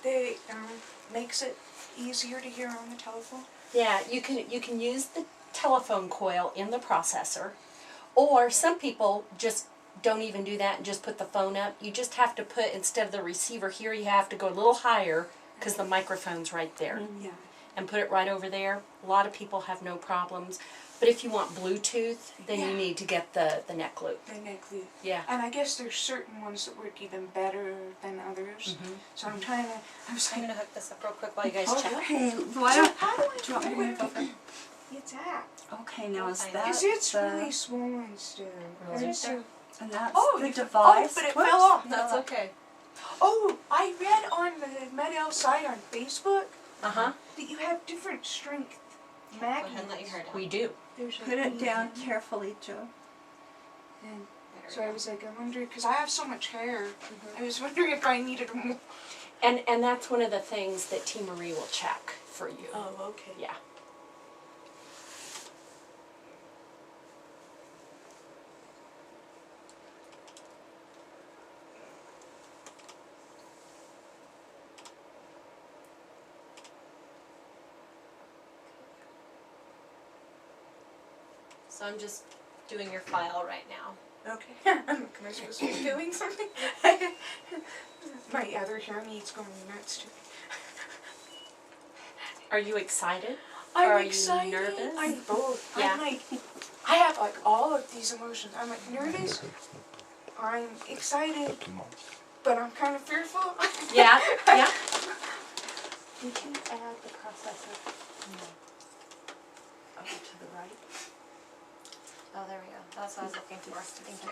that makes it easier to hear on the telephone? Yeah, you can use the telephone coil in the processor, or some people just don't even do that and just put the phone up. You just have to put, instead of the receiver here, you have to go a little higher because the microphone's right there. Yeah. And put it right over there. A lot of people have no problems. But if you want Bluetooth, then you need to get the neck loop. The neck loop. Yeah. And I guess there's certain ones that work even better than others. So I'm trying to, I'm going to hook this up real quick while you guys chat. Okay, why so don't, how do I do you want me to know go where it's at? okay, now is that Because it's the, really swollen still. Really? And so, and that's the you- device? but it Whoops. fell off. That's okay. Oh, I read on the Med-El site on Facebook Uh-huh. that you have different strength Go ahead and let magnets. your hair down. We do. There's Put it down carefully, Joe. And There we so I go. was like, I wonder, because I have so much hair, I was wondering if I needed more. And that's one of the things that T. Marie will check for you. Oh, okay. Yeah. So I'm just doing your file right now. Okay. Am I supposed to be doing something? My other hair needs going nuts too. Are you excited? I'm Are excited. you nervous? I'm both. Yeah. I'm like, I have like all of these emotions. I'm like nervous. I'm excited, but I'm kind of fearful. Yeah, yeah. You can add the processor over to the right. Oh, there we go. That's what I was looking for. Thank you.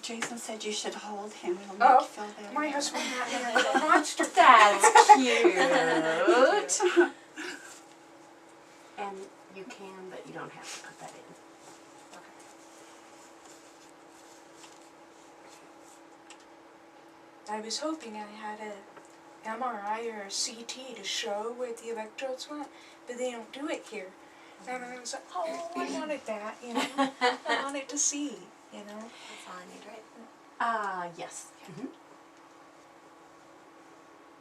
Jason said you should hold him. It'll make Oh, you feel better. My husband had me a little monster. That's cute. And you can, but you don't have to put that in. I was hoping I had a MRI or a CT to show where the electrodes went, but they don't do it here. And I was like, oh, I wanted that, you know. I wanted to see, you know. That's all I need, right? Yes.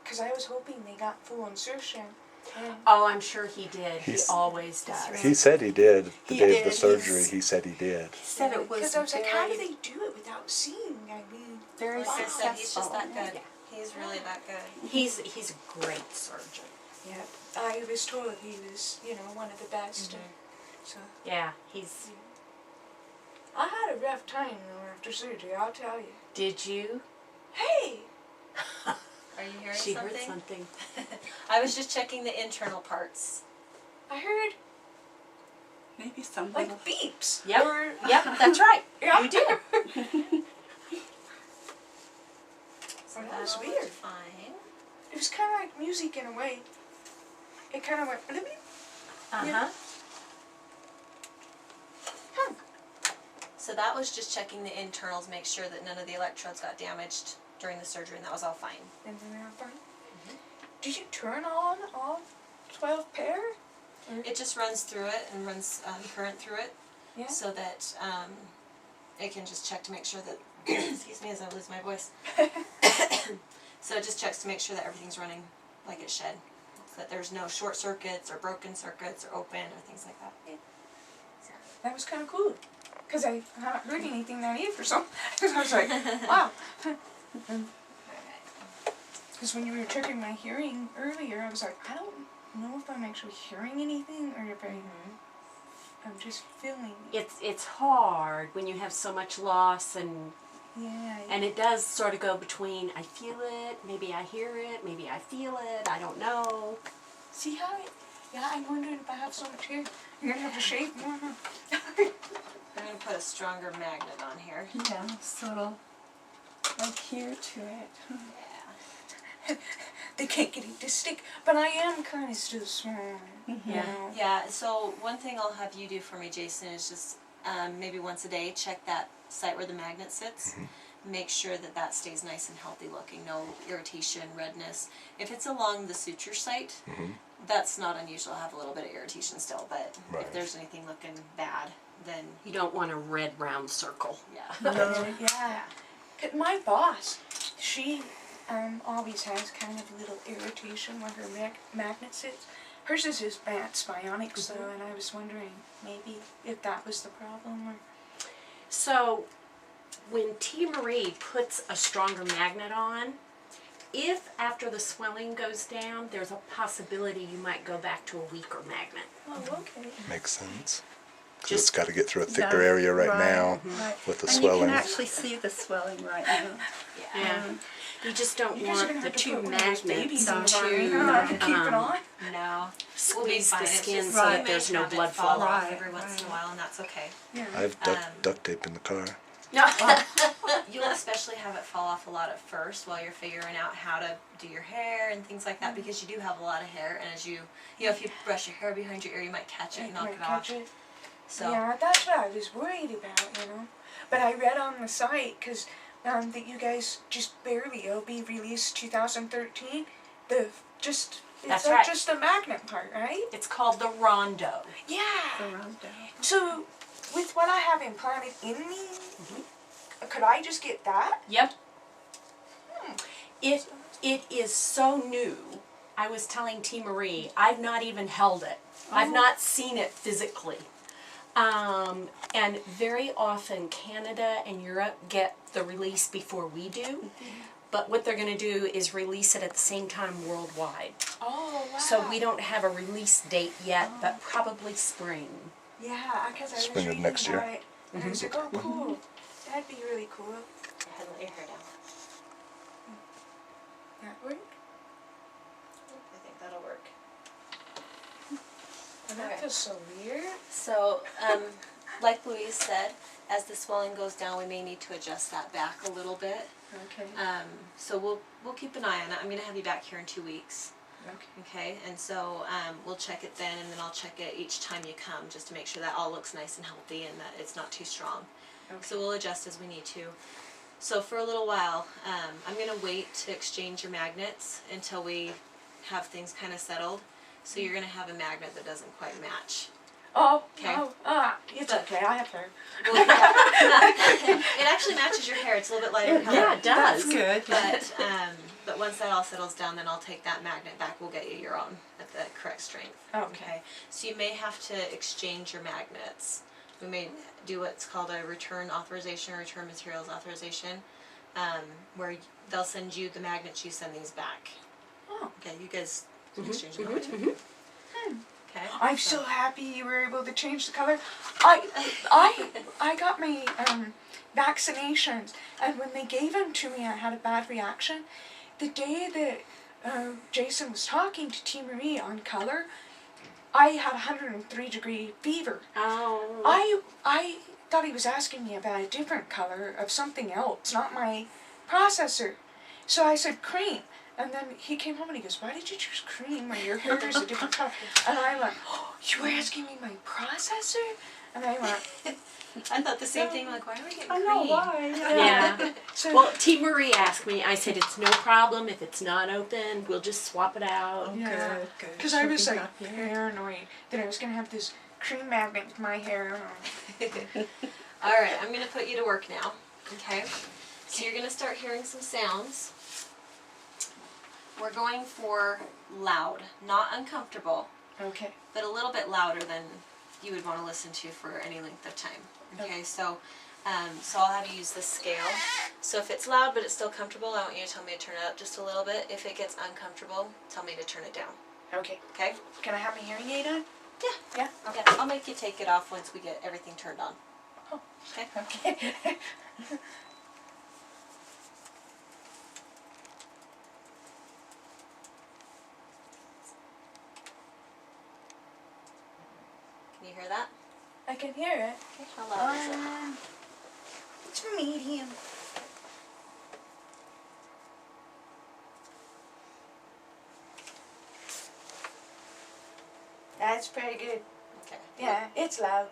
Because I was hoping they got full insertion. And Oh, I'm sure he did. He He's- always does. right. He said he did. The He day of the did. surgery, He's- he said he did. He said it was because I was like, how do very, they do it without seeing? I mean, very Like I said, he's just successful. that good. Yeah. He's really that good. He's a great surgeon. yeah. I was told he was, you know, one of the best. So Yeah, he's. I had a rough time though after surgery. I'll tell you. Did you? Hey, Are you hearing She something? heard something. I was just checking the internal parts. I heard Maybe some like little beeps. Yep. Or, Yep, that's right. Yeah. You did. So that was looks weird. fine. It was kind of like music in a way. It kind of went. Bleep. Uh-huh. So that was just checking the internals, make sure that none of the electrodes got damaged during the surgery, and that was all fine. And then they're fine. Did you turn on all 12 pair? It just runs through it and runs current through it, Yeah. so that it can just check to make sure that, excuse me as I lose my voice. So it just checks to make sure that everything's running like it should. So that there's no short circuits or broken circuits or open or things like that. That was kind of cool. Because I haven't heard anything that either, so I was like, wow. Because when you were checking my hearing earlier, I was like, I don't know if I'm actually hearing anything or if I'm just feeling it. It's hard when you have so much loss Yeah. and it does sort of go between I feel it, maybe I hear it, maybe I feel it, I don't know. See how it? Yeah, I'm wondering if I have so much hair. I'm going to have to shave more. I'm going to put a stronger magnet on here. yeah, so it'll adhere to it. Yeah. They can't get it to stick, but I am kind of still small. You Yeah. know? Yeah, so one thing I'll have you do for me, Jason, is just maybe once a day check that site where the magnet sits. Make sure that that stays nice and healthy looking, no irritation, redness. If it's along the suture site, that's not unusual. I have a little bit of irritation still, but Right. if there's anything looking bad, then You don't want a red round circle. yeah. Yeah. 'Cause my boss, she always has kind of a little irritation where her magnet sits. Hers is his bionics though, and I was wondering maybe if that was the problem or. So when T. Marie puts a stronger magnet on, if after the swelling goes down, there's a possibility you might go back to a weaker magnet. Oh, okay. Makes sense. Because Just- it's got to get through a thicker Does- area right now Right. with the And swelling. you can actually see the swelling right now. Yeah. You just don't You guys are want gonna the have to two put one of those babies magnets on me, to huh? Keep it on. No. squeeze the It's skin just so you that may there's no have it blood fall flow. off Right, every once in a right. while, and that's okay. Yeah. I have duct tape in the car. You'll especially have it fall off a lot at first while you're figuring out how to do your hair and things like that, because you do have a lot of hair, and as you know, if you brush your hair behind your ear, you might catch it and knock Might it off. catch it. So Yeah, that's what I was worried about, But I read on the site, because that you guys just barely, it'll be released 2013. It's That's like right. just the magnet part, right? It's called the Rondo. Yeah. Around there. So, with what I have implanted in me, could I just get that? Yep. It is so new. I was telling T. Marie, I've not even held it. I've not seen it physically. And very often Canada and Europe get the release before we do. But what they're going to do is release it at the same time worldwide. Oh, wow. So we don't have a release date yet, but probably spring. Yeah, because I was Spring of reading next year. about it, and I was like, oh, cool. That'd be really cool. Go ahead and let your hair down. That work? I think that'll work. And that Okay. feels so weird. So, like Louise said, as the swelling goes down, we may need to adjust that back a little bit. Okay. So we'll keep an eye on it. I'm gonna have you back here in 2 weeks. Okay. Okay, and so we'll check it then, and then I'll check it each time you come, just to make sure that all looks nice and healthy and that it's not too strong. Okay. So we'll adjust as we need to. So for a little while, I'm gonna wait to exchange your magnets until we have things kind of settled. So you're gonna have a magnet that doesn't quite match. Oh, Okay. it's okay. I have her. It actually matches your hair. It's a little bit lighter color. Yeah, it does. That's good. But once that all settles down, then I'll take that magnet back. We'll get you your own at the correct strength. Okay. So you may have to exchange your magnets. We may do what's called a return authorization or return materials authorization, where they'll send you the magnets. You send these back. Oh. Okay. You guys can exchange them. Okay. I'm so happy you were able to change the color. I got my vaccinations, and when they gave them to me, I had a bad reaction. The day that Jason was talking to T. Marie on color, I had 103-degree fever. Oh. I thought he was asking me about a different color of something else, not my processor. So I said cream. And then he came home and he goes, why did you choose cream when your hair is a different color? And I went, oh, you were asking me my processor? And I went, I thought the same thing. Like, why are we getting I cream? know why. Yeah. So, Well, T. Marie asked me, I said, it's no problem if it's not open, we'll just swap it out. yeah. Good. Because I She'll was be like happy. paranoid that I was going to have this cream magnet with my hair. All right, I'm gonna put you to work now. Okay. So you're gonna start hearing some sounds. We're going for loud, not uncomfortable, Okay. but a little bit louder than you would want to listen to for any length of time. Okay, so I'll have you use this scale. So if it's loud but it's still comfortable, I want you to tell me to turn it up just a little bit. If it gets uncomfortable, tell me to turn it down. Okay. Okay? Can I have my hearing aid on? Yeah. Yeah? Yeah, I'll make you take it off once we get everything turned on. Oh. Okay? Okay. Can you hear that? I can hear it. Okay. How loud is it? It's medium. That's pretty good. Okay. Yeah, it's loud.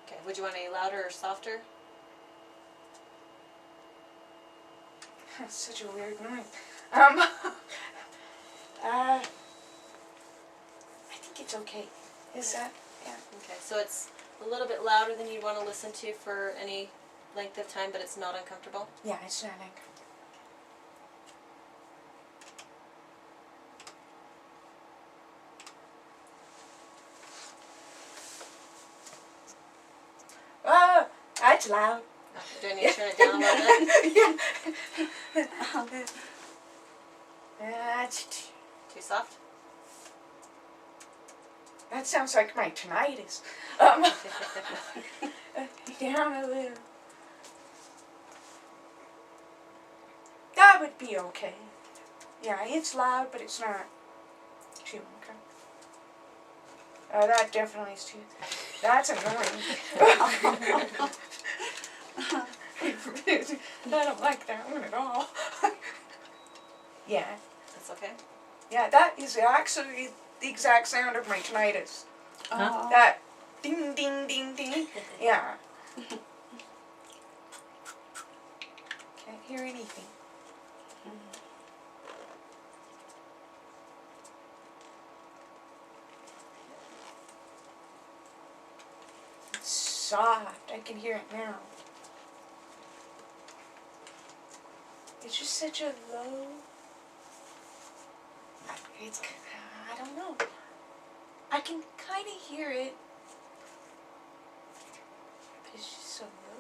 Okay. Would you want any louder or softer? That's such a weird noise. I think it's okay. Is that? Yeah. Okay, so it's a little bit louder than you'd want to listen to for any length of time, but it's not uncomfortable. Yeah, it's not like. That's loud. Do I need to turn it down a little bit? That's Too soft? that sounds like my tinnitus. Down a little. That would be okay. Yeah, it's loud, but it's not too okay. That definitely is too. That's annoying. I don't like that one at all. Yeah, That's okay? yeah, that is actually the exact sound of my tinnitus. Oh. That ding ding ding ding. Yeah. Can't hear anything. It's soft. I can hear it now. It's just such a low. It's. I don't know. I can kind of hear it. But it's just so low.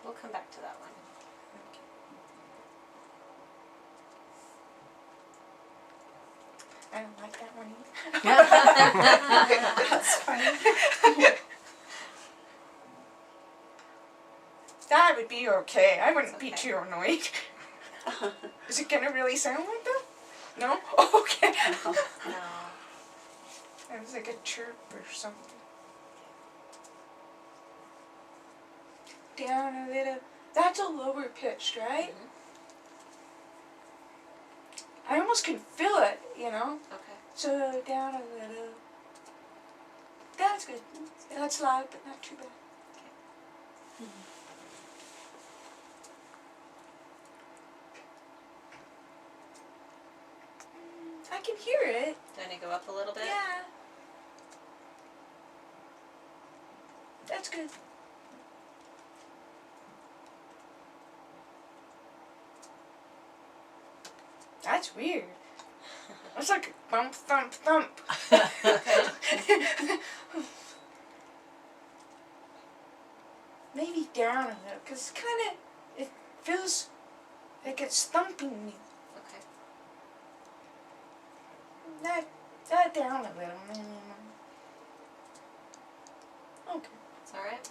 We'll come back to that one. I don't like that one either. That's funny. That would be okay. I wouldn't be It's too annoyed. Is it gonna really sound like that? No? Okay. No. That was like a chirp or something. Down a little. That's a lower pitched, right? Mhm. I almost can feel it, you know? Okay. So down a little. That's good. That's loud, but not too bad. I can hear it. Do I need to go up a little bit? Yeah. That's good. That's weird. It's like thump, thump, thump. Maybe down a little, because it feels like it's thumping me. Okay. That down a little. Okay. It's alright?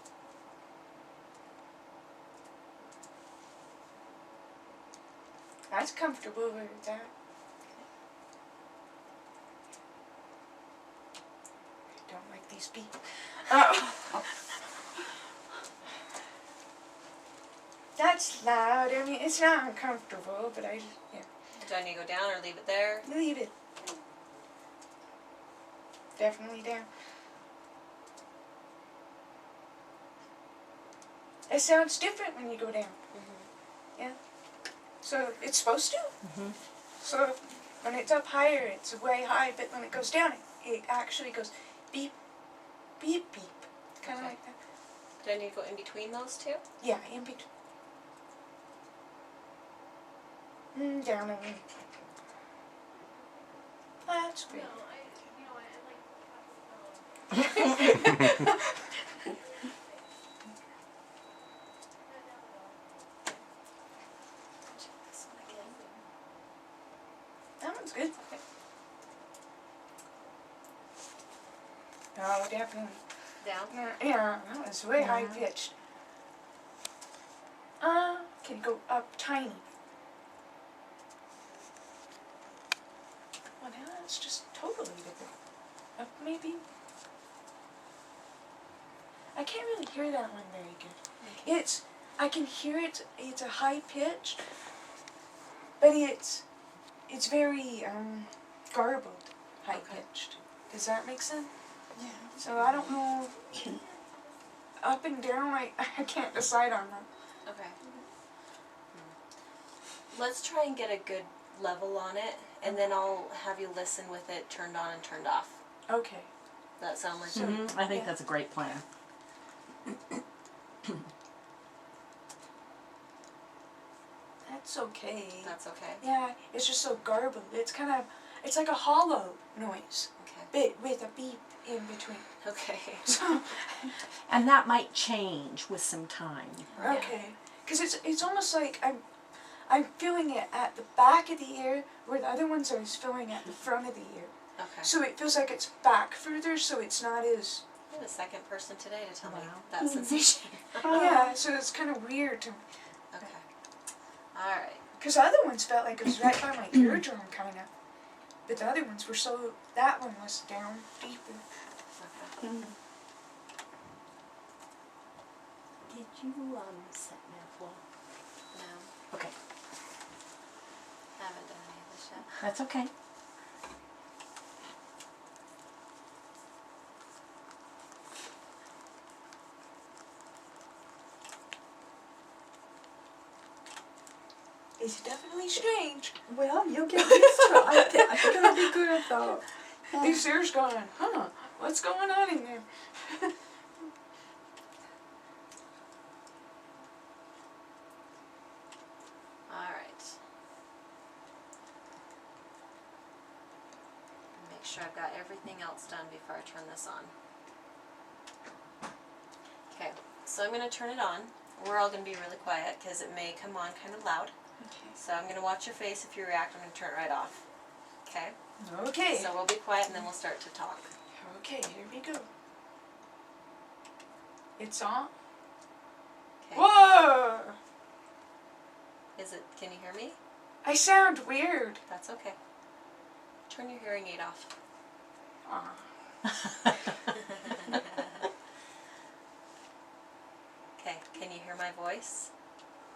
That's comfortable with that. I don't like these people. That's loud. I mean, it's not uncomfortable, but I just, yeah. Do I need to go down or leave it there? Leave it. Definitely down. It sounds different when you go down. Mm-hmm. So it's supposed to. Mhm. So when it's up higher, it's way high, but when it goes down, it actually goes beep, beep, beep. Kind of Okay. like that. Do I need to go in between those two? Yeah, in between. Down a little. That's great. This one again. That one's good. Oh, definitely. Down? Yeah, that was way high pitched. Can go up tiny. Well, now it's just totally different. Up maybe. I can't really hear that one very good. I can hear it. It's a high pitch, but it's very garbled, high pitched. Does that make sense? Yeah. So I don't know. Up and down, I can't decide on that. Okay. Let's try and get a good level on it, and then I'll have you listen with it turned on and turned off. Okay. That sound like Mhm. I think Yeah. that's a great plan. That's okay. That's okay? Yeah, it's just so garbled. It's like a hollow noise, Okay. but with a beep in between. Okay. So, And that might change with some time. okay. Because it's almost like I'm feeling it at the back of the ear, where the other ones I was feeling at the front of the ear. Okay. So it feels like it's back further, so it's not as, You're the second person today to tell me Wow. that sensation. yeah, so it's kind of weird to, Okay. All right. because the other ones felt like it was right by my eardrum, kind of. But the other ones were so, that one was down deeper. Okay. Did you set me up well? No, Okay, haven't done any of this yet. that's okay. It's definitely strange. Well, you'll get used to it. I think it'll be good though. These ears going, huh, what's going on in there? All right. Make sure I've got everything else done before I turn this on. Okay, so I'm going to turn it on. We're all going to be really quiet because it may come on kind of loud. Okay. So I'm going to watch your face. If you react, I'm going to turn it right off. Okay? Okay. So we'll be quiet and then we'll start to talk. Okay, here we go. It's on. Okay. Whoa! Can you hear me? I sound weird. That's okay. Turn your hearing aid off. Aw. Okay, can you hear my voice?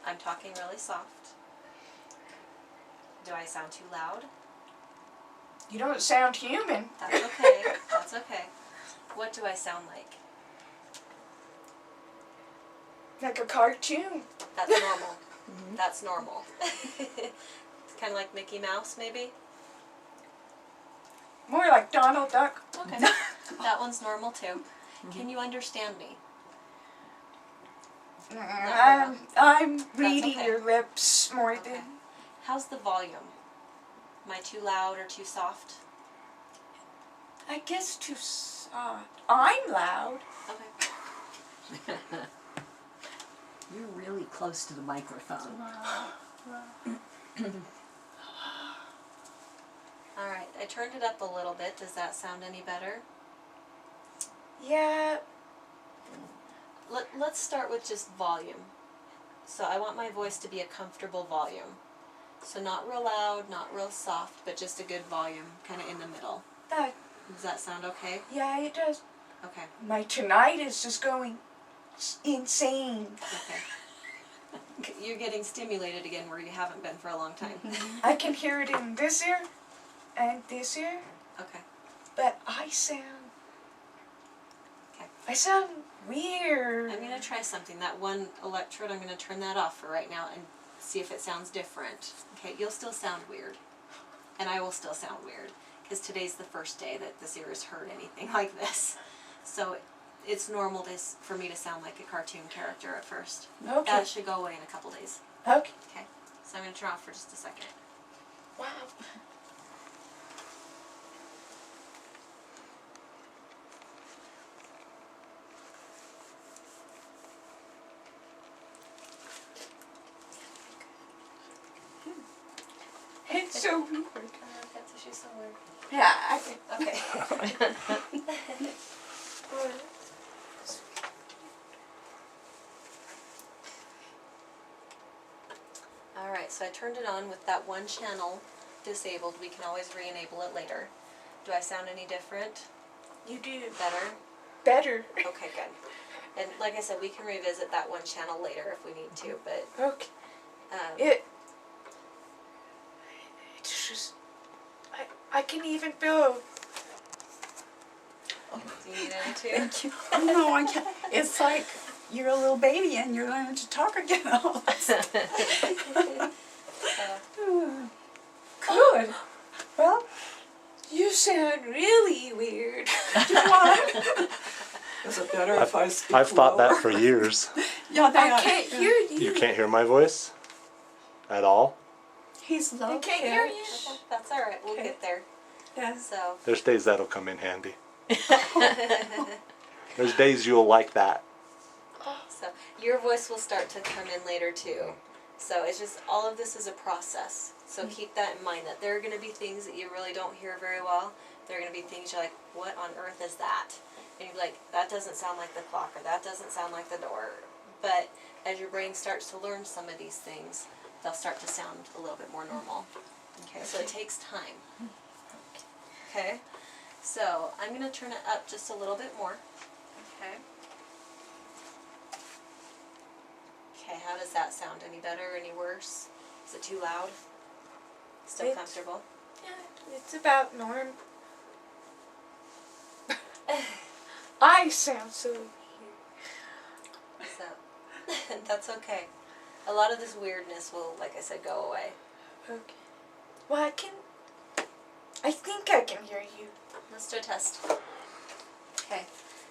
I'm talking really soft. Do I sound too loud? You don't sound human. That's okay. That's okay. What do I sound like? Like a cartoon. That's normal. That's normal. It's kind of like Mickey Mouse, maybe? More like Donald Duck. Okay. That one's normal too. Can you understand me? I'm reading okay. your lips more Okay. than. How's the volume? Am I too loud or too soft? I guess too soft. I'm loud. Okay. You're really close to the microphone. Alright, I turned it up a little bit. Does that sound any better? Yeah. Let's start with just volume. So I want my voice to be a comfortable volume. So not real loud, not real soft, but just a good volume, kind of in the middle. That. Does that sound okay? Yeah, it does. Okay. My tonight is just going insane. Okay. You're getting stimulated again where you haven't been for a long time. I can hear it in this ear and this ear, Okay. but I sound. Okay. I sound weird. I'm going to try something. That one electrode, I'm going to turn that off for right now and see if it sounds different. Okay, you'll still sound weird. And I will still sound weird. Because today's the first day that this ear has heard anything like this. So it's normal for me to sound like a cartoon character at first. Okay. That should go away in a couple days. Okay. Okay, so I'm going to turn off for just a second. Wow. It's so weird. That's issue somewhere. Yeah, I think. Okay. Alright, so I turned it on with that one channel disabled. We can always re-enable it later. Do I sound any different? You do Better? better. Okay, good. And like I said, we can revisit that one channel later if we need to, but Okay. It's just. I can even feel. do you need any too? Thank you. Oh no, I can't. It's like you're a little baby and you're learning to talk again. Good. Well, You sound really weird. is it better if I speak I've thought that lower? for years. Yeah, I can't hear you. You can't hear my voice at all. He's low I can't hear you. Okay, that's alright, we'll Okay. get there. Yes. So, There's days that'll come in handy. There's days you'll like that. So your voice will start to come in later too. So it's just, all of this is a process. So keep that in mind, that there are going to be things that you really don't hear very well. There are going to be things you're like, what on earth is that? And you're like, that doesn't sound like the clock, or that doesn't sound like the door. But as your brain starts to learn some of these things, they'll start to sound a little bit more normal. Okay, so it takes time. Okay, so I'm going to turn it up just a little bit more. Okay. Okay, how does that sound? Any better, any worse? Is it too loud? Still It's- comfortable? Yeah, it's about norm. I sound so weird. So, that's okay. A lot of this weirdness will, like I said, go away. Okay. Well, I think I can hear you. Let's do a test. Okay,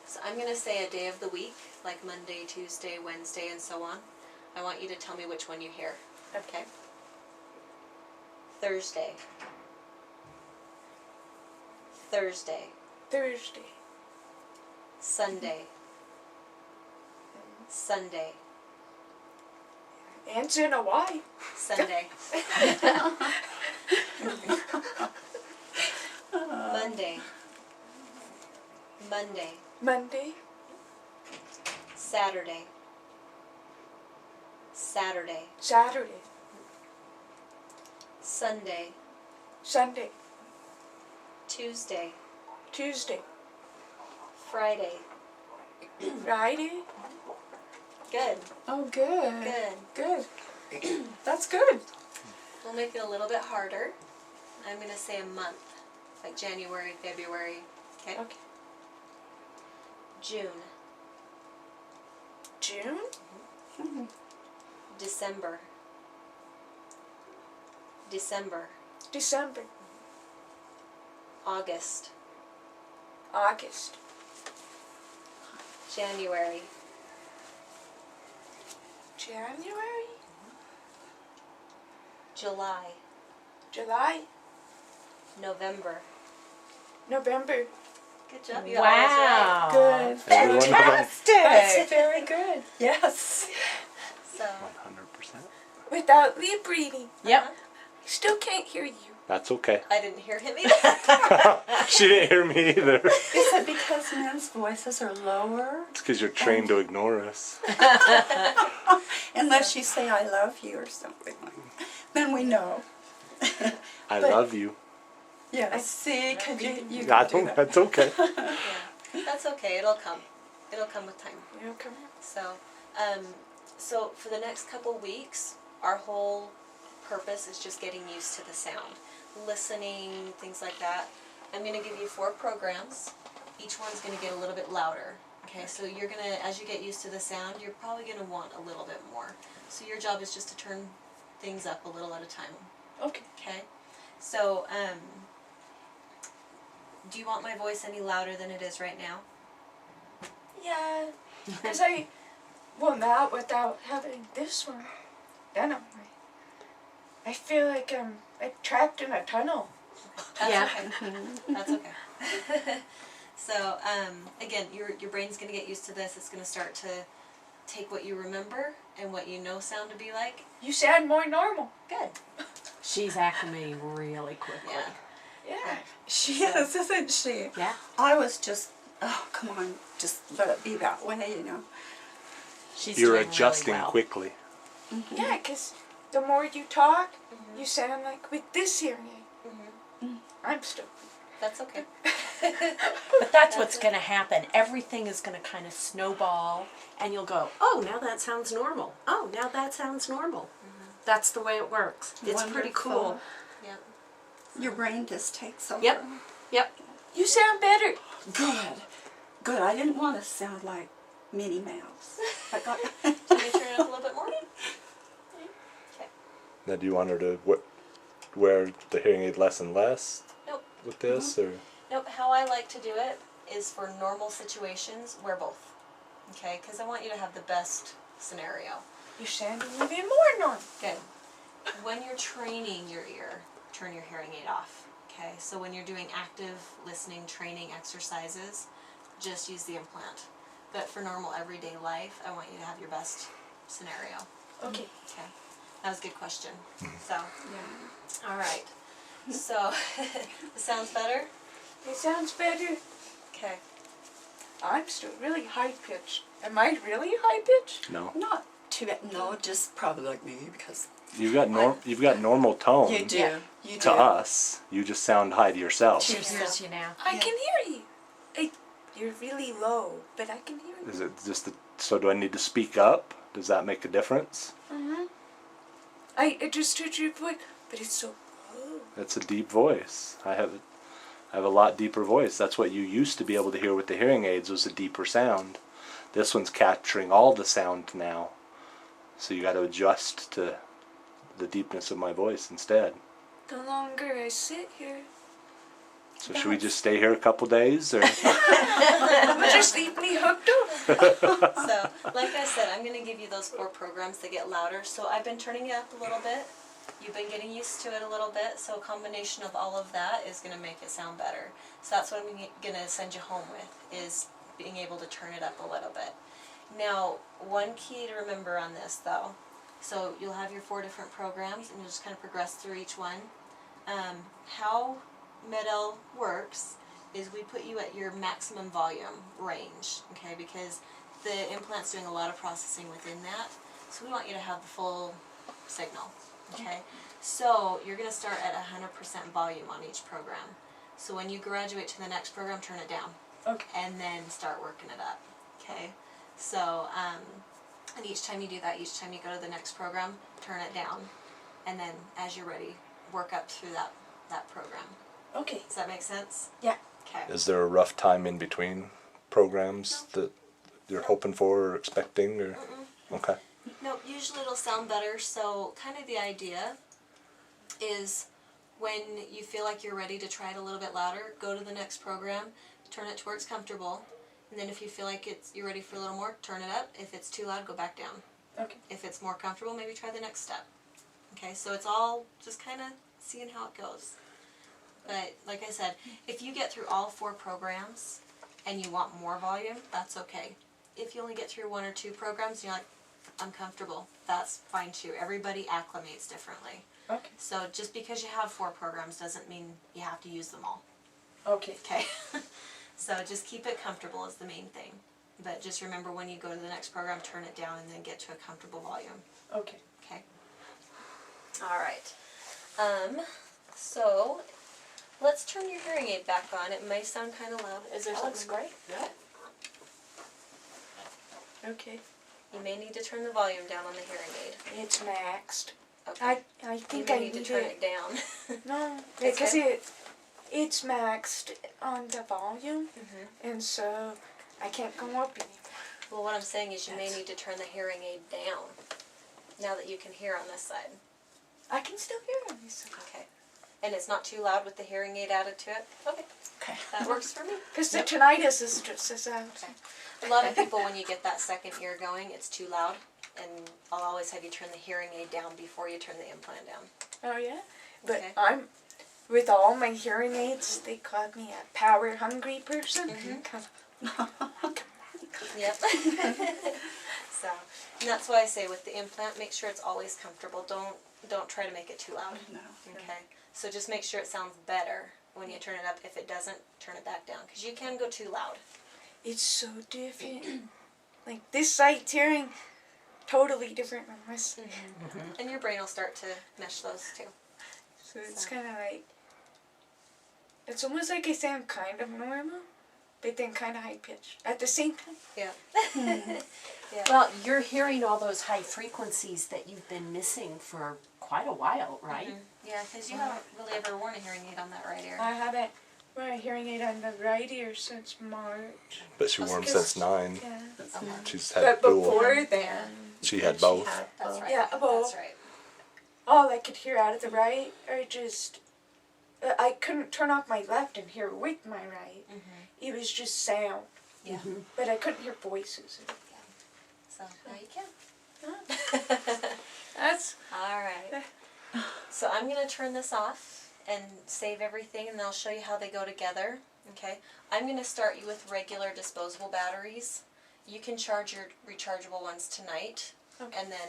so I'm going to say a day of the week, like Monday, Tuesday, Wednesday, and so on. I want you to tell me which one you hear. Okay? Thursday. Thursday. Thursday. Sunday. Sunday. Answer in a Y. Sunday. Monday. Monday. Monday. Saturday. Saturday. Saturday. Sunday. Sunday. Tuesday. Tuesday. Friday. Friday. Good. Oh, good. Good. Good. That's good. We'll make it a little bit harder. I'm going to say a month, like January, February. Okay? Okay. June. June. December. December. December. August. August. January. January. July. July. November. November. Good job. You got all those right. Wow. Good. Every one of them. Fantastic. That's very good. Yes. So, 100%. Without lip reading. Yep. I still can't hear you. That's okay. I didn't hear him either. She didn't hear me either. Is it because men's voices are lower? It's because you're trained to ignore us. Unless you say I love you or something like that. Then we know. I But- love you. Yes. See, could you I do don't, that? that's okay. Yeah. That's okay. It'll come. It'll come with time. You come So, so for the next couple weeks, our whole purpose is just getting used to the sound, listening, things like that. I'm going to give you 4 programs. Each one's going to get a little bit louder. Okay, so you're going to, as you get used to the sound, you're probably going to want a little bit more. So your job is just to turn things up a little at a time. Okay. Okay, so do you want my voice any louder than it is right now? Yeah. Because well, now without having this one, then I feel like I'm trapped in a tunnel. That's Yeah. okay. That's okay. So again, your brain's going to get used to this. It's going to start to take what you remember and what you know sound to be like. You sound more normal. Good. She's acclimating really quickly. Yeah. Yeah. She is, isn't she? Yeah. I was just, oh, come on, just let it be that way, you know. She's You're doing adjusting really well. quickly. Yeah, because the more you talk, you sound like with this hearing aid. Mm-hmm. I'm still. That's okay. But that's what's going to happen. Everything is going to kind of snowball, and you'll go, oh, now that sounds normal. Oh, now that sounds normal. That's the way it works. It's pretty Wonderful. cool. Yep. Your brain just takes over. Yep. Yep. You sound better. Good. Good. I didn't want to sound like Minnie Mouse. I got Can you turn it up a little bit more? Okay. Now, do you want her to wear the hearing aid less and less Nope. with this, or? Nope. How I like to do it is for normal situations, wear both. Okay? Because I want you to have the best scenario. You sound a little bit more normal. Good. When you're training your ear, turn your hearing aid off. Okay, so when you're doing active listening training exercises, just use the implant. But for normal everyday life, I want you to have your best scenario. Okay. Okay, that was a good question. So, all right. So, it sounds better? It sounds better. Okay. I'm still really high pitched. Am I really high pitched? No. Not too bad. No, just probably like me because You've got normal tone. you do. Yeah. You do. To us, you just sound high to yourself. She hears you now. I can hear you. You're really low, but I can hear you. Is it just so do I need to speak up? Does that make a difference? Mm-hmm. I just heard your voice, but it's so low. It's a deep voice. I have a lot deeper voice. That's what you used to be able to hear with the hearing aids, was a deeper sound. This one's capturing all the sound now. So you got to adjust to the deepness of my voice instead. The longer I sit here, So should we just stay here a couple days, or? will just leave me hooked up. So, like I said, I'm going to give you those 4 programs that get louder. So I've been turning it up a little bit. You've been getting used to it a little bit. So a combination of all of that is going to make it sound better. So that's what I'm going to send you home with, is being able to turn it up a little bit. Now, one key to remember on this though, so you'll have your 4 different programs and you'll just kind of progress through each one. How Med-El works is we put you at your maximum volume range, okay, because the implant's doing a lot of processing within that, so we want you to have the full signal, okay? So you're going to start at 100% volume on each program. So when you graduate to the next program, turn it down. Okay. And then start working it up, okay? So, and each time you do that, each time you go to the next program, turn it down, and then as you're ready, work up through that program. Okay. Does that make sense? Yeah. Okay. Is there a rough time in between programs that you're hoping for or expecting, or? Okay. No, usually it'll sound better. So kind of the idea is when you feel like you're ready to try it a little bit louder, go to the next program, turn it to where it's comfortable, and then if you feel like you're ready for a little more, turn it up. If it's too loud, go back down. Okay. If it's more comfortable, maybe try the next step. Okay, so it's all just kind of seeing how it goes. But like I said, if you get through all 4 programs and you want more volume, that's okay. If you only get through 1 or 2 programs and you're like, I'm comfortable, that's fine too. Everybody acclimates differently. Okay. So just because you have 4 programs doesn't mean you have to use them all. Okay. Okay? So just keep it comfortable is the main thing. But just remember when you go to the next program, turn it down and then get to a comfortable volume. Okay. Okay? Alright. So let's turn your hearing aid back on. It may sound kind of loud. Is there That looks something? great. Yeah. Okay. You may need to turn the volume down on the hearing aid. It's maxed. Okay. I You think may I need to need turn it. it down. No, It's because okay. it's maxed on the volume, Mhm. and so I can't go up anymore. Well, what I'm saying is you may need to turn the hearing aid down now that you can hear on this side. I can still hear on this side. Okay. And it's not too loud with the hearing aid added to it? Okay. Okay. That works for me. Because the tinnitus is just as loud. Okay. A lot of people, when you get that second ear going, it's too loud. And I'll always have you turn the hearing aid down before you turn the implant down. Oh yeah? But Okay. with all my hearing aids, they call me a power hungry person. Yep. So, and that's why I say with the implant, make sure it's always comfortable. Don't try to make it too loud. No. Okay. So just make sure it sounds better when you turn it up. If it doesn't, turn it back down because you can go too loud. It's so different. Like this sight hearing, totally different from this. And your brain will start to mesh those too. So it's kind of like, it's almost like I sound kind of normal, but then kind of high pitched at the same time. Yeah. Yeah. Well, you're hearing all those high frequencies that you've been missing for quite a while, right? Yeah, because you haven't really ever worn a hearing aid on that right ear. I haven't worn a hearing aid on the right ear since March. But she wore them since 9. Yeah. Okay. She's But had dual. before then, She had both. That's right. Yeah, well- That's right. all I could hear out of the right, or just, I couldn't turn off my left and hear with my right. It was just sound, Yeah. but I couldn't hear voices. So now you can. That's All right. So I'm gonna turn this off, and save everything, and I'll show you how they go together. Okay, I'm going to start you with regular disposable batteries. You can charge your rechargeable ones tonight, Okay. and then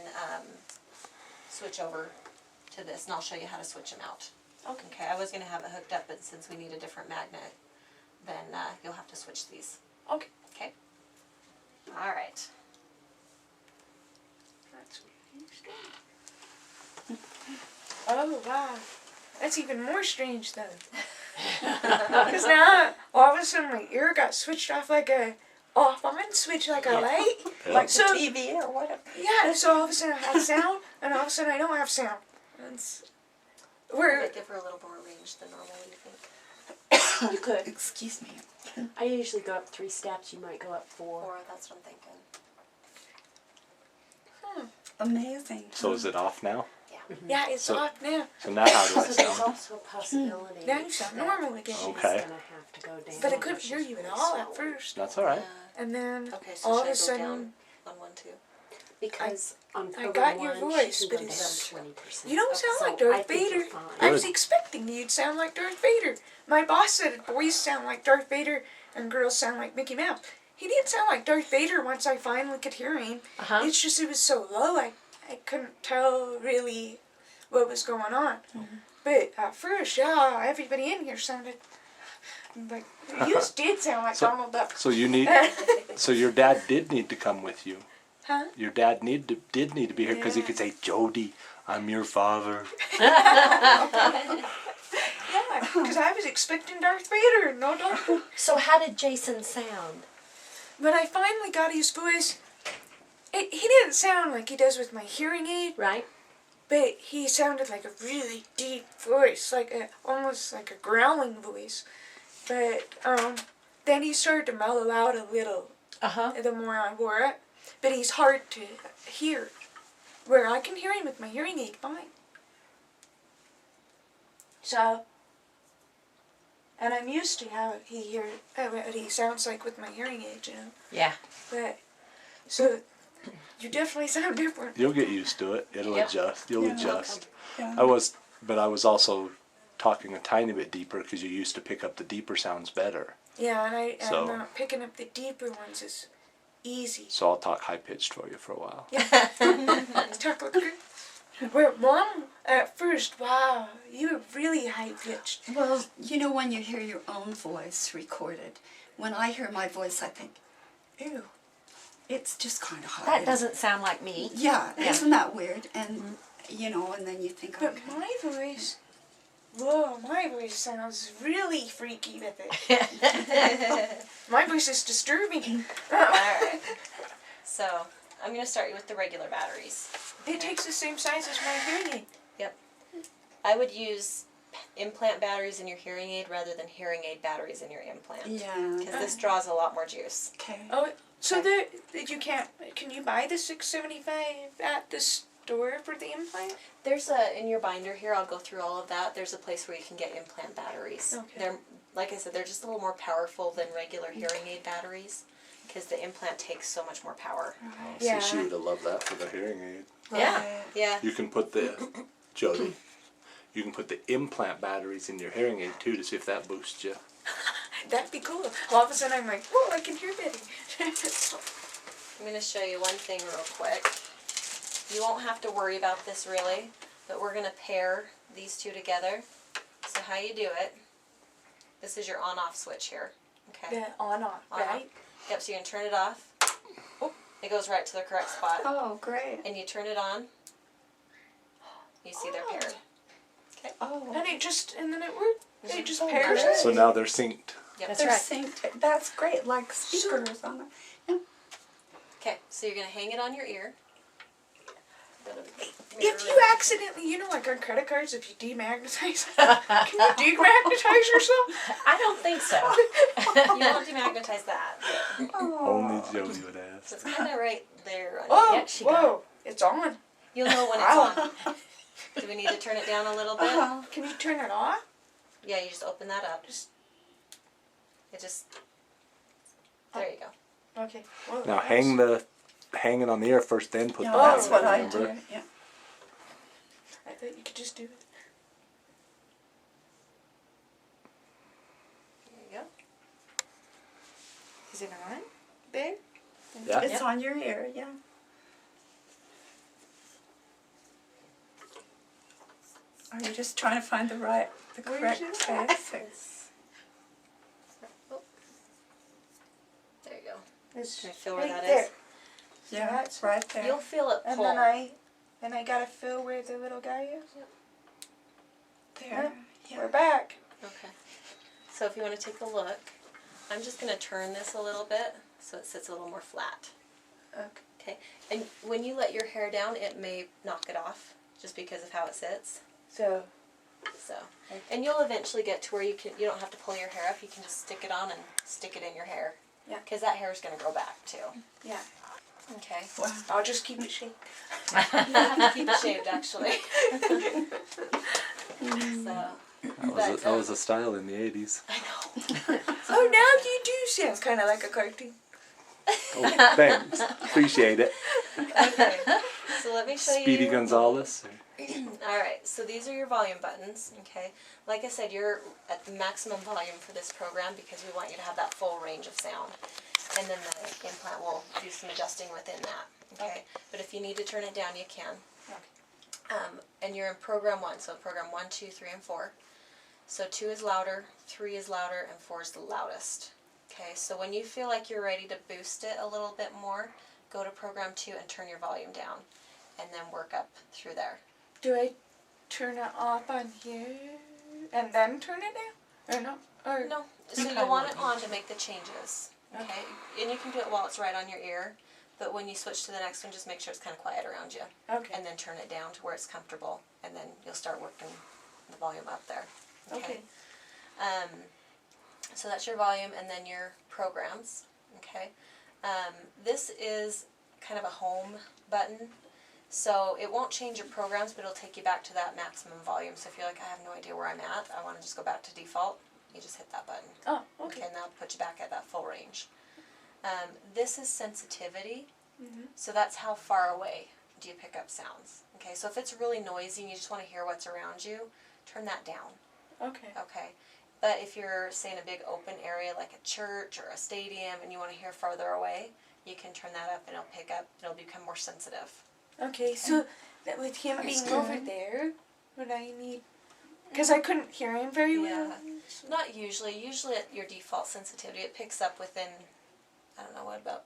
switch over to this, and I'll show you how to switch them out. Okay. Okay, I was going to have it hooked up, but since we need a different magnet, then you'll have to switch these. Okay. Okay? All right. That's strange. Oh wow, that's even more strange though. Because now all of a sudden my ear got switched off like a off-on switch, like a light. Yeah. Like So- the TV or whatever. Yeah, so all of a sudden I have sound, and all of a sudden I don't have sound. It's we're Give her a little more range than normal, what do you think? You could. Excuse me. I usually go up 3 steps. You might go up 4. Or that's what I'm thinking. Amazing. So is it off now? yeah, it's So- off now. So now how do I So there's sound? also a possibility. Now you sound normal again. She's Okay. gonna have to go down. But I couldn't hear you at all at first, That's all right. and then Okay, so all should of I a go sudden. down on 1, 2? Because on I program got your 1, voice, she can but go down it's- 20%. You don't sound So like Darth I think you're Vader. fine. I was Good. expecting you'd sound like Darth Vader. My boss said boys sound like Darth Vader and girls sound like Mickey Mouse. He didn't sound like Darth Vader once I finally could hear him. Uh-huh. It's just it was so low I couldn't tell really what was going on. But at first, yeah, everybody in here sounded like you did sound like So- Donald Duck. So you need. So your dad did need to come with you. Huh? Your dad did need to be here because he Yeah. could say, "Jody, I'm your father." Yeah, because I was expecting Darth Vader, no Darth. So how did Jason sound? When I finally got his voice, he didn't sound like he does with my hearing aid, Right? but he sounded like a really deep voice, almost like a growling voice. But then he started to mellow out a little Uh-huh. the more I wore it. But he's hard to hear, where I can hear him with my hearing aid fine. So, and I'm used to how what he sounds like with my hearing aid, you know. Yeah. But so you definitely sound different. You'll get used to it. It'll Yep. adjust. You'll Yeah. adjust. Yeah. I was also talking a tiny bit deeper because you used to pick up the deeper sounds better. Yeah, and So- I'm picking up the deeper ones is easy. So I'll talk high pitched for you for a while. Talk like good. Where Mom at first, wow, you were really high pitched. Well, you know when you hear your own voice recorded, when I hear my voice I think, ew, it's just kind of hard. That doesn't sound like me. Yeah, Yeah. isn't that weird? And, you know, and then you think, But okay. my voice, whoa, my voice sounds really freaky with it. My voice is disturbing. Alright. So, I'm going to start you with the regular batteries. It takes the same size as my hearing aid. I would use implant batteries in your hearing aid rather than hearing aid batteries in your implant. Yeah. Because this draws a lot more juice. Okay. Oh, so can you buy the $675 at the store for the implant? There's in your binder here, I'll go through all of that. There's a place where you can get implant batteries. Okay. They're, like I said, they're just a little more powerful than regular hearing aid batteries because the implant takes so much more power. Yeah. So she would have loved that for the hearing aid. Yeah. Yeah. You can put Jody, you can put the implant batteries in your hearing aid too to see if that boosts you. That'd be cool. All of a sudden I'm like, whoa, I can hear better. I'm going to show you one thing real quick. You won't have to worry about this really, but we're going to pair these two together. So how you do it, this is your on-off switch here. Okay. The on-off, On-off. right? Yep, so you can turn it off. It goes right to the correct spot. Oh, great. And you turn it on. You see they're paired. Oh, And then it worked. It just Oh, pairs great. it. So now they're synced. Yep. That's they're right. synced. That's great, like speakers on it. Okay, so you're going to hang it on your ear. If you accidentally, like on credit cards, if you demagnetize, can you demagnetize yourself? I don't think so. You won't demagnetize that. Only Jody would So ask. it's kind of right there. On Oh, Yeah, she got whoa, it's on. You'll know when it's on. Do we need to turn it down a little bit? Uh-huh. Can you turn it off? Yeah, you just open that up. There you go. Okay. Whoa, Now that's- hang it on the ear first, then put Yeah, the that's battery, what I remember? do. Yeah. I thought you could just do it. Is it on there? Yeah. It's on your ear, yeah. Are you just trying to find the Where's correct it at? place? Oh. There you go. It's Can I feel where right that there. is? Yeah, That's- it's right there. You'll feel it And pull. then I gotta feel where the little guy is. There. We're Yeah. back. Okay. So if you want to take a look, I'm just going to turn this a little bit so it sits a little more flat. Okay. Okay. And when you let your hair down, it may knock it off just because of how it sits. So, So, and you'll eventually get to where you don't have to pull your hair up. You can just stick it on and stick it in your hair. Yeah. Because that hair is going to grow back too. yeah. Okay. Wow. I'll just keep it shaved. You have to keep it shaved actually. So. That was a style in the 80s. I know. Oh, now you do sound kind of like a cartoon. Oh, thanks. Appreciate it. Okay. So let me show you. Speedy Gonzalez. All right, so these are your volume buttons, okay? Like I said, you're at the maximum volume for this program because we want you to have that full range of sound. And then the implant will do some adjusting within that, okay? But if you need to turn it down, you can. And you're in program 1, so program 1, 2, 3, and 4. So 2 is louder, 3 is louder, and 4 is the loudest. Okay, so when you feel like you're ready to boost it a little bit more, go to program 2 and turn your volume down. And then work up through there. Do I turn it off on here and then turn it down? Or no? Or No, so you'll want it on to make the changes. Okay, and you can do it while it's right on your ear, but when you switch to the next one, just make sure it's kind of quiet around you. Okay. And then turn it down to where it's comfortable, and then you'll start working the volume up there. Okay. So that's your volume, and then your programs. Okay. This is kind of a home button. So it won't change your programs, but it'll take you back to that maximum volume. So if you're like, I have no idea where I'm at, I want to just go back to default, you just hit that button. Oh, okay. And that'll put you back at that full range. This is sensitivity, Mhm. so that's how far away do you pick up sounds. Okay, so if it's really noisy and you just want to hear what's around you, turn that down. Okay. Okay, but if you're, say, in a big open area like a church or a stadium and you want to hear farther away, you can turn that up and it'll become more sensitive. Okay, so that with him That's being over good. there, would I need... Because I couldn't hear him very well. Yeah. Not usually. Usually at your default sensitivity, it picks up within, I don't know, what about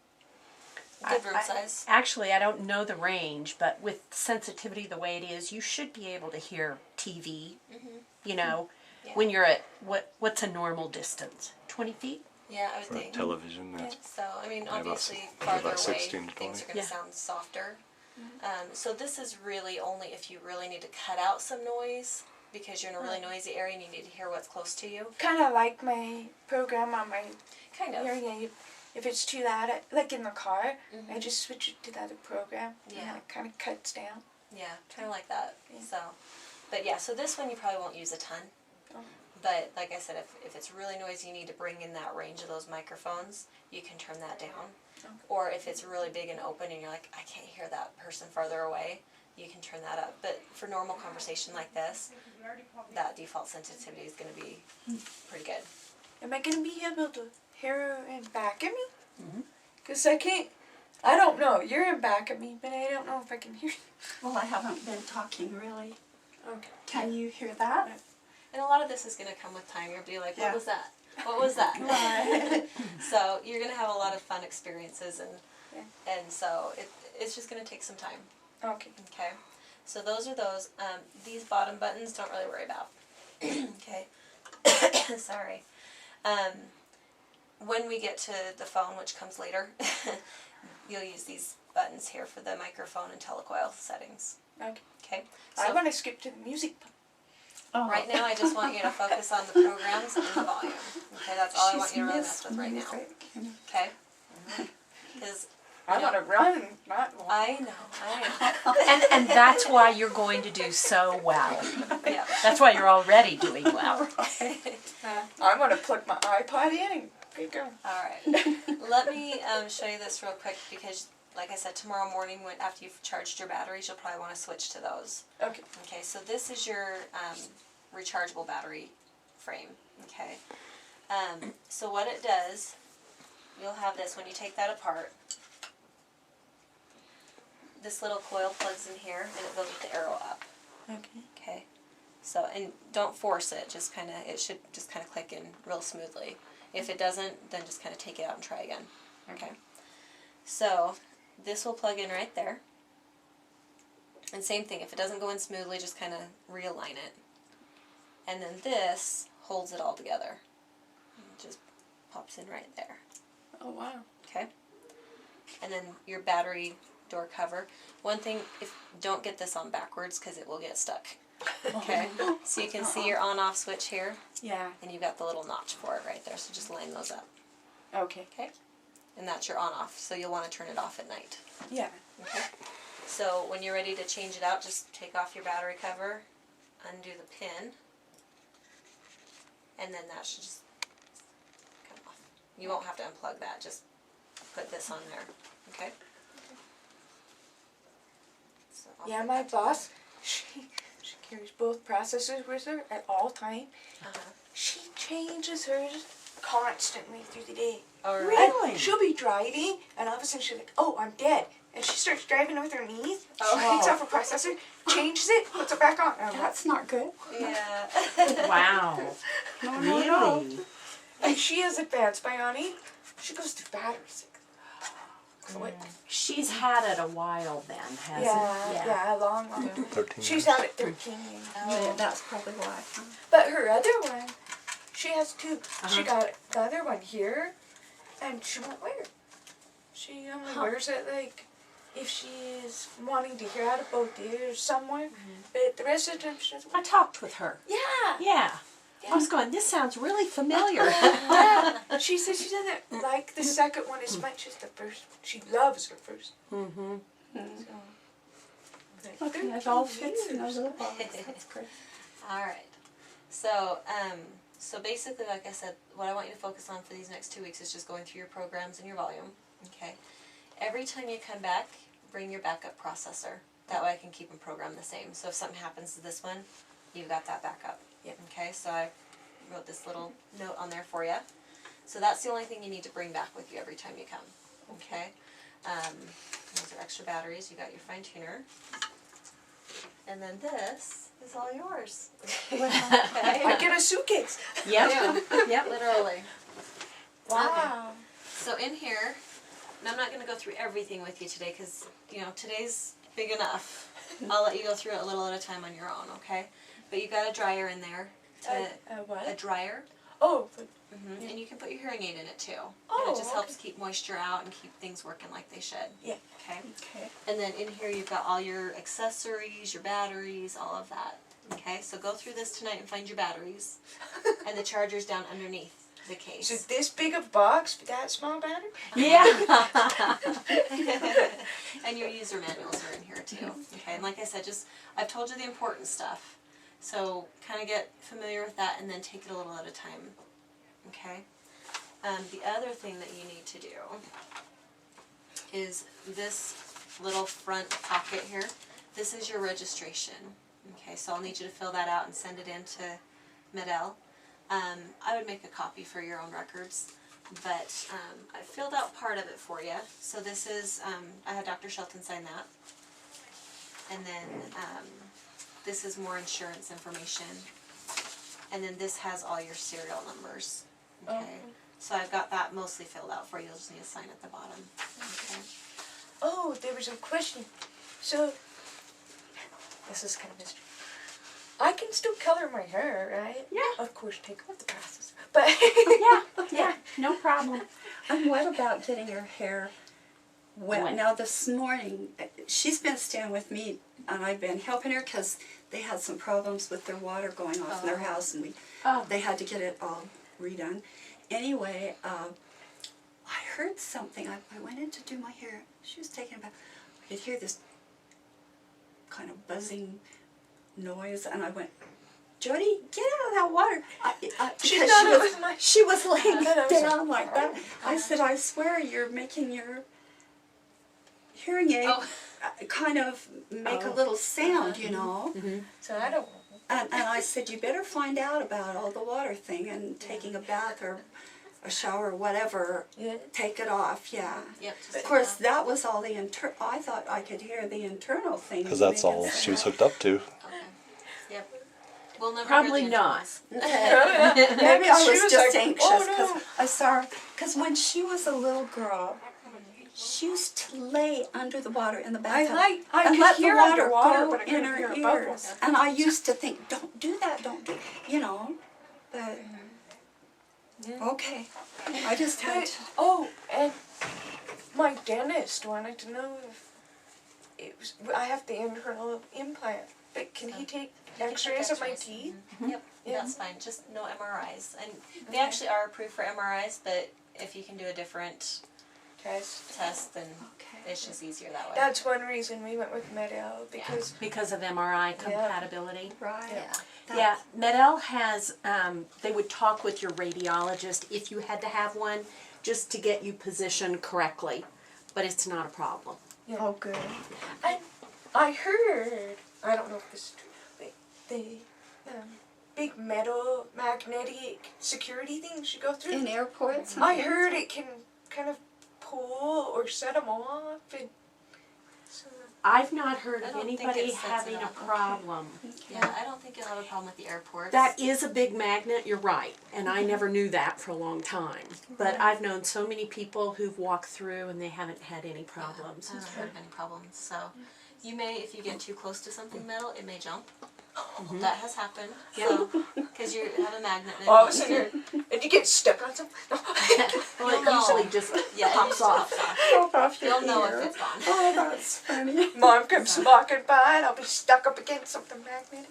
a good room size? Actually, I don't know the range, but with sensitivity the way it is, you should be able to hear TV, you know, Yeah. when you're at, what's a normal distance? 20 feet? Yeah, I would For think. television, that's So, I mean, about obviously, about farther away, 16 to things 20. are going to Yeah. sound softer. So this is really only if you really need to cut out some noise because you're in a really noisy area and you need to hear what's close to you. Kind of like my program on my Kind of. hearing aid. If it's too loud, like in the car, I just switch it to the other program. Yeah. And it kind of cuts down. Yeah, kind of like that. Yeah. So, but yeah, so this one you probably won't use a ton. Oh. But like I said, if it's really noisy, you need to bring in that range of those microphones, you can turn that down. Okay. Or if it's really big and open and you're like, I can't hear that person farther away, you can turn that up. But for normal conversation like this, that default sensitivity is going to be pretty good. Am I going to be able to hear in back of me? Because I can't... I don't know. You're in back of me, but I don't know if I can hear you. Well, I haven't been talking really. Okay. Can you hear that? And a lot of this is going to come with time. You'll be like, what Yeah. was that? What was that? Right. So you're going to have a lot of fun experiences, and Yeah. and so it's just going to take some time. Okay. Okay, so those are those. These bottom buttons, don't really worry about. Okay, sorry. When we get to the phone, which comes later, you'll use these buttons here for the microphone and telecoil settings. Okay. Okay, I so want to skip to the music. Oh. right now I just want you to focus on the programs and the volume. Okay, that's all I want you to really mess with right now. Okay, because I want to run, not walk. I know. And that's why you're going to do so well. Yeah. That's why you're already doing well. I'm going to plug my iPod in and get going. Alright, let me show you this real quick because, like I said, tomorrow morning after you've charged your batteries, you'll probably want to switch to those. Okay. Okay, so this is your rechargeable battery frame, okay? So what it does you'll have this when you take that apart. This little coil plugs in here, and it goes with the arrow up. Okay. Okay. So, and don't force it. Just kind of, it should just kind of click in real smoothly. If it doesn't, then just kind of take it out and try again. Okay. So, this will plug in right there. And same thing, if it doesn't go in smoothly, just kind of realign it. And then this holds it all together. It just pops in right there. Oh wow. Okay. And then your battery door cover. One thing, don't get this on backwards because it will get stuck. Okay. So you can see your on-off switch here, Yeah. and you've got the little notch for it right there. So just line those up. Okay. Okay. And that's your on-off. So you'll want to turn it off at night. Yeah. Okay. So when you're ready to change it out, just take off your battery cover, undo the pin, and then that should just come off. You won't have to unplug that. Just put this on there. Okay. So I'll Yeah, put my that boss, she carries both processors with her at all time. Uh-huh. She changes hers constantly through the day. All right. Really? And she'll be driving, and all of a sudden she's like, "Oh, I'm dead," and she starts driving with her knees. Oh. She takes off her processor, changes it, puts it back on. I'm like, That's not good. Yeah. Wow. No, not at all. Really? and she has advanced bionic. She goes through batteries. Quick. She's had it a while then, hasn't Yeah, a long, long. 13 She's years. had it 13 years. Yeah, that's probably why. But her other one, she has two. She Uh-huh. got the other one here, and she won't wear it. She only wears it like if she is wanting to hear out of both ears somewhere. But the rest of the time she doesn't. I talked with her. Yeah. Yeah. I was going, this sounds really familiar. Yeah. She says she doesn't like the second one as much as the first one. She loves her first Mm-hmm. one. So. Okay, it all fits in a little box. That's great. All right. So, so basically, like I said, what I want you to focus on for these next 2 weeks is just going through your programs and your volume. Okay. Every time you come back, bring your backup processor. That way I can keep them programmed the same. So if something happens to this one, you've got that backup. Yeah. Okay, so I wrote this little note on there for you. So that's the only thing you need to bring back with you every time you come. Okay. Those are extra batteries. You got your fine tuner. And then this is all yours. Okay. I get a suitcase. Yep. Yep. Literally. Wow. So in here, and I'm not going to go through everything with you today because, you know, today's big enough. I'll let you go through it a little at a time on your own, okay? But you got a dryer in there. What? A dryer. Oh. Mm-hmm. And you can put your hearing aid in it too. Oh, and it just okay. helps keep moisture out and keep things working like they should. Yeah. Okay. Okay. And then in here you've got all your accessories, your batteries, all of that. Okay, so go through this tonight and find your batteries. And the charger's down underneath the case. So this big of box for that small battery? Yeah. And your user manuals are in here too. Okay, and like I said, I've told you the important stuff. So kind of get familiar with that and then take it a little at a time. Okay? The other thing that you need to do is this little front pocket here. This is your registration. Okay, so I'll need you to fill that out and send it in to Medell. I would make a copy for your own records, but I filled out part of it for you. So this is, I had Dr. Shelton sign that. And then this is more insurance information. And then this has all your serial numbers. Okay. Oh. So I've got that mostly filled out for you. You'll just need to sign at the bottom. Okay. Oh, there was a question. So, this is kind of mystery. I can still color my hair, right? Yeah. Of course, take off the process. But Yeah. No problem. And what about getting her hair wet? Wet. Now this morning, she's been staying with me, and I've been helping her because they had some problems with their water going off in their house, and they had to get it all redone. Anyway, I heard something. I went in to do my hair. She was taking a bath. I could hear this kind of buzzing noise, and I went, "Jody, get out of that water!" She because thought it was my- she was laying That was down like that. I said, "I swear you're making your hearing aid kind of make a little sound, you know." so I don't. And I said, "You better find out about all the water thing and taking a bath or a shower or whatever, Yeah. take it off, yeah. Yep. Just Of take course, it off. that was all the I thought I could hear the internal thing. Because that's making all sound. she was hooked up to. Okay. Yep. We'll never Probably hear the not. internals. Okay. Maybe I She was was just like, anxious "Oh, because no." I saw her. Because when she was a little girl, she used to lay under the water in the bathtub I and could let hear the water underwater, go but I in couldn't her hear ears. bubbles. And I used to think, don't do that, don't do, you know. But okay, I just had But, to. oh, and my dentist wanted to know if it was. I have the internal implant, but can he take You can X-rays take of my X-rays. teeth? Yep, Yeah. that's fine. Just no MRIs. And they actually are approved for MRIs, but if you can do a different test, then Okay. it's just easier that way. That's one reason we went with Med-El, because Because of MRI compatibility. Right. Yeah. Yeah, Med-El has, they would talk with your radiologist if you had to have one, just to get you positioned correctly, but it's not a problem. Oh, good. and I heard, I don't know if this is true, but the big metal magnetic security things you go through. In airports. and I things? heard it can kind of pull or set them off, and so I've not heard I of don't think anybody it sets it having a off. problem. Yeah, I don't think you'll have a problem with the airports. That is a big magnet, you're right, and I never knew that for a long time. But I've known so many people who've walked through and they haven't had any problems. I haven't heard of any problems. So you may, if you get too close to something metal, it may jump. That has happened. So, because you have a magnet. And it all of a wants sudden, and you get stuck on something. Well, it know. usually just Yeah, it pops just off. pops Pop off your You'll know ear. if it's gone. Oh, that's funny. Mom comes walking by, and I'll be stuck up against something magnetic.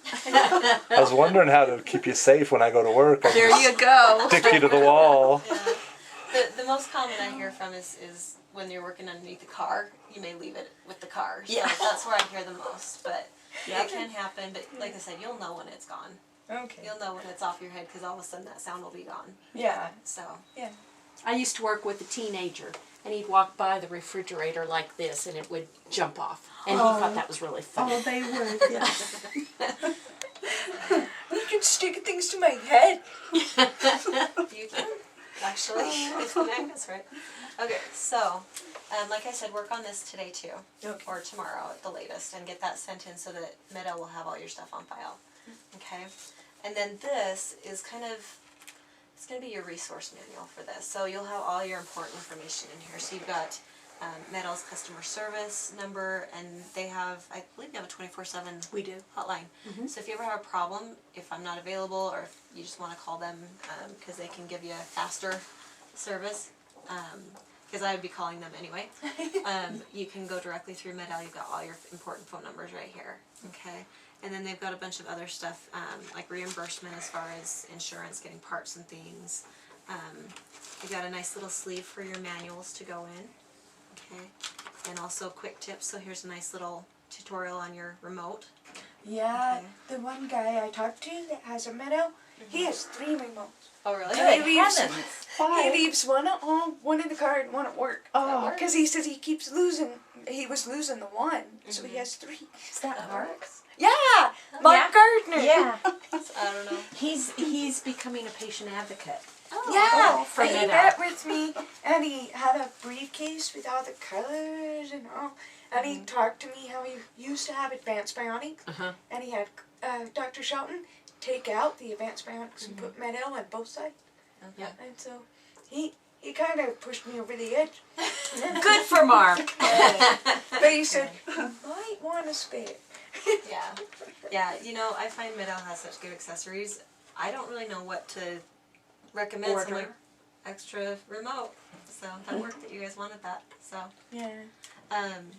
I was wondering how to keep you safe when I go to work. I There just you go. stick you to the wall. Yeah. The most common I hear from is when you're working underneath the car, you may leave it with the car. So Yeah. that's where I hear the most. But Yep. it can happen. But like I said, you'll know when it's gone. Okay. You'll know when it's off your head because all of a sudden that sound will be gone. Yeah. So Yeah. I used to work with a teenager, and he'd walk by the refrigerator like this, and it would jump off. And he thought that was really funny. Oh, they would, yes. You can stick things to my head. you can actually it's magnets, right? Okay, so like I said, work on this today too, Okay. or tomorrow at the latest, and get that sent in so that Med-El will have all your stuff on file. Okay, and then this is kind of it's going to be your resource manual for this. So you'll have all your important information in here. So you've got Med-El's customer service number, and they have, I believe, they have a 24/7 We do. hotline. So if you ever have a problem, if I'm not available, or if you just want to call them because they can give you a faster service, because I would be calling them anyway, you can go directly through Med-El. You've got all your important phone numbers right here. Okay, and then they've got a bunch of other stuff like reimbursement as far as insurance, getting parts and things. You've got a nice little sleeve for your manuals to go in. Okay, and also quick tips. So here's a nice little tutorial on your remote. Yeah, Okay. the one guy I talked to that has a Med-El, he has 3 remotes. Oh really? Good. He leaves- heavens. He leaves one at home, one in the car, and one at work. Oh. Because he says he keeps losing. He was losing the one, so he has 3. Is that Mark? Yeah, Mark Yeah. Gardner. Yeah. I don't know. He's becoming a patient advocate. Oh. Yeah, from and he Med-El. met with me, and he had a briefcase with all the colors and all. And he talked to me how he used to have advanced bionics, and he had Dr. Shelton take out the advanced bionics and put Med-El on both sides. Okay. And so he kind of pushed me over the edge. Good for Mark. But he said, you might want to spare. Yeah. Yeah, you know, I find Med-El has such good accessories. I don't really know what to recommend. So I'm Order. like, extra remote. So that worked that you guys wanted that. So Yeah.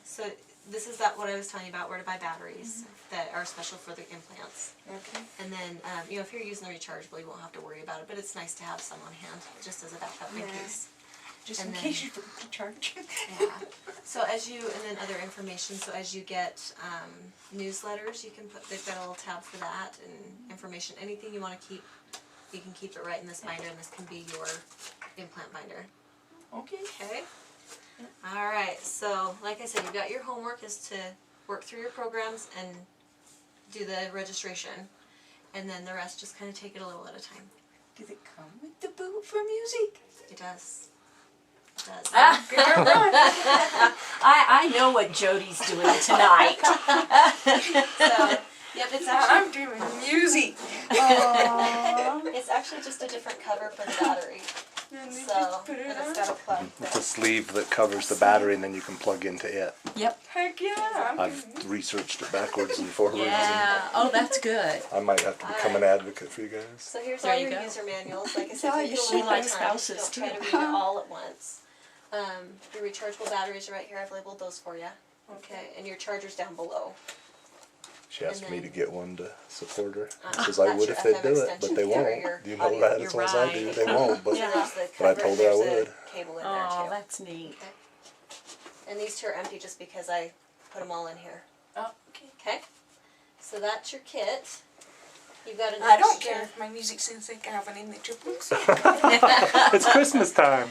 so this is that what I was telling you about where to buy batteries that are special for the implants. Okay. And then you know, if you're using the rechargeable, you won't have to worry about it, but it's nice to have some on hand just as a backup in Yeah. case. Just And in then- case you forget to charge. Yeah. So as you, and then other information, so as you get newsletters, you can put, they've got a little tab for that, and information, anything you want to keep, you can keep it right in this binder, and this can be your implant binder. Okay. Okay? Alright, so like I said, you've got your homework is to work through your programs and do the registration, and then the rest just kind of take it a little at a time. Does it come with the boot for music? It does. It does. I know what Jody's doing tonight. So, yep, it's actually I'm doing music. it's actually just a different cover for the battery. And they So, just put and it it's on. got a plug. It's a sleeve that covers the battery, and then you can plug into it. Yep. Heck yeah. I've researched it backwards and forwards. Yeah. Oh, that's good. And I might have to become an advocate for you guys. So here's There all you your go. user manuals. Like I said, Yeah, take you a should little like bit of time. spouses, Don't try too. to read it all at once. Your rechargeable batteries are right here. I've labeled those for you. Okay, and your charger's down below. She asked And me then- to get one to support her. Because that's I would your if they'd FM do it, but extension they here, won't. your You know audio. that as You're well as I do. right. They won't. But, So there's the but I cover, told her I there's a would. cable in there Oh, too. that's neat. Okay. And these two are empty just because I put them all in here. Oh, okay. Okay. So that's your kit. You've got an I don't extra- care if my music sounds like Alvin in the Chipmunks. It's Christmas time.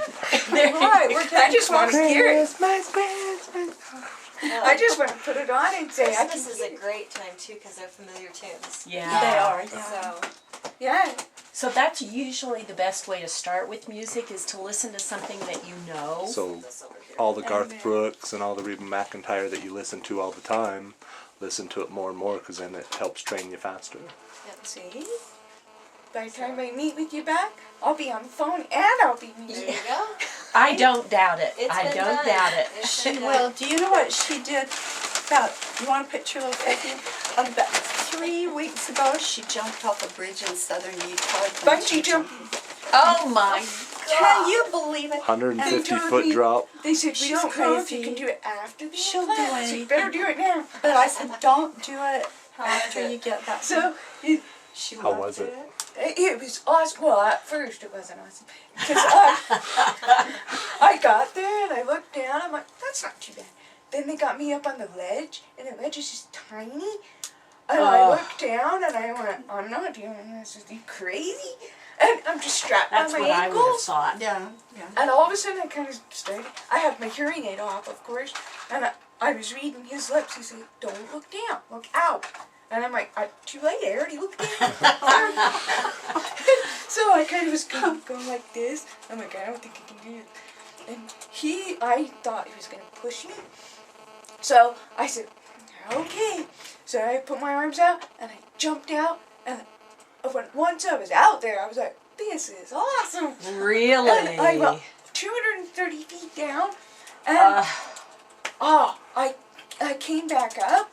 I just want to hear it. Christmas, Christmas. I just want to put it on and say I can Christmas is a great time too because they're familiar tunes. Yeah. They are, yeah. So Yeah. So that's usually the best way to start with music is to listen to something that you know. So this over here. all the Garth Brooks and all the Reba McEntire that you listen to all the time, listen to it more and more because then it helps train you faster. See? By the time I meet with you back, I'll be on the phone and I'll be There music. you go. I don't doubt it. It's I been don't done. doubt it. It's She been done. will. Do you know what she did? About, you want a picture of about 3 weeks ago, she jumped off a bridge in southern Utah. Bungee jumping. Oh my Can you believe it? 150-foot me- drop. They said we She's don't know if crazy. you can do it after the She'll do implant, so you anything. better do it now. But I said, don't do it after you get that. So it, She How loved was it? it was awesome. Well, at first it wasn't awesome. Because I got there and I looked down. I'm like, that's not too bad. Then they got me up on the ledge, and the ledge is just tiny. And I Oh. looked down and I went, I'm not doing this. Is you crazy? And I'm just strapped That's on my what I would have ankles. thought. Yeah, yeah. And all of a sudden I kind of started, I had my hearing aid off, of course, and I was reading his lips. He said, don't look down, look out. And I'm like, too late, I already looked down. So I kind of was going like this. I'm like, I don't think I can do it. And I thought he was going to push me. So I said, okay. So I put my arms out and I jumped out. And once I was out there, I was like, this is awesome. Really? And I got 230 feet down, and I came back up.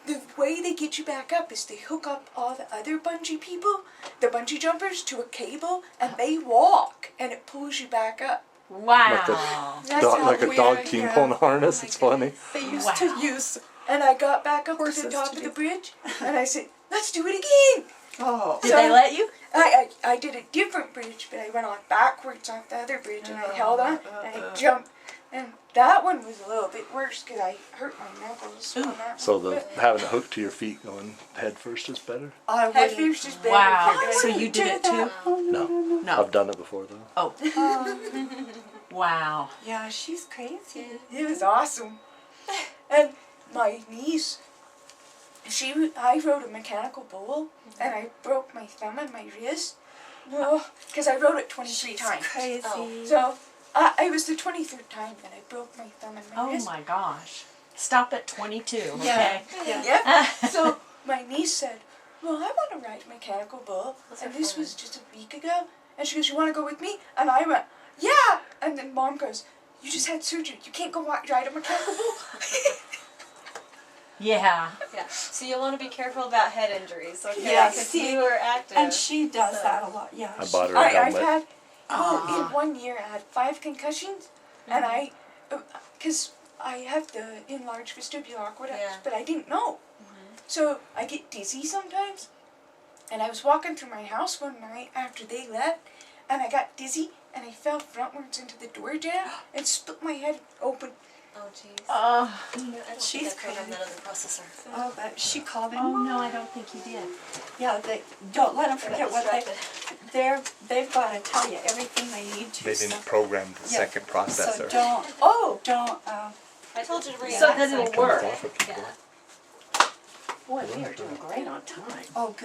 The way they get you back up is they hook up all the other bungee people, the bungee jumpers, to a cable, and they walk, and it pulls you back up. Wow. That's Dog, how like a weird, dog team yeah. pulling a harness. It's funny. They used Wow. to use, And I got back up to Horses the top to of do- the bridge, and I said, let's do it again. oh, Did they let you? I did a different bridge, but I went on backwards off the other bridge, and I held on, and I jumped. And that one was a little bit worse because I hurt my knuckles on that So one. the having it hooked to your feet going head first is better? I Head wouldn't. first is better. Wow. if you're So doing you did it too? No. No. I've done it before though. Oh. Wow. Yeah, she's crazy. it was awesome. And my niece, I rode a mechanical bull, and I broke my thumb and my wrist. Well, because I rode it 23 She's times. crazy. Oh. So it was the 23rd time that I broke my thumb and my Oh wrist. my gosh. Stop at 22, okay? Yeah, yeah. Yep. So my niece said, well, I want to ride a mechanical bull. Those And are this fun. was just a week ago. And she goes, you want to go with me? And I went, yeah. And then Mom goes, you just had surgery. You can't go ride a mechanical bull. Yeah. Yeah. So you'll want to be careful about head injuries, okay? Yeah, Because see, you are active. And she does So- that a lot. Yeah. I bought her a I've helmet. had, in 1 year, I had 5 concussions. And because I have the enlarged vestibular aqueduct, Yeah. but I didn't know. So I get dizzy sometimes. And I was walking through my house one night after they left, and I got dizzy, and I fell frontwards into the door jam and split my head open. Oh, jeez. Oh. I don't She's think I programmed crazy. that other processor. Oh, but she called me. Oh no, I don't think you did. Yeah, they don't let them I got forget what distracted. they've got to tell you everything they need to. They so- didn't program the Yeah. second So processor. don't. I told you to bring it So back that so I it'll could- work. Off if you Yeah. go. Boy, we are doing great on time. Oh, good.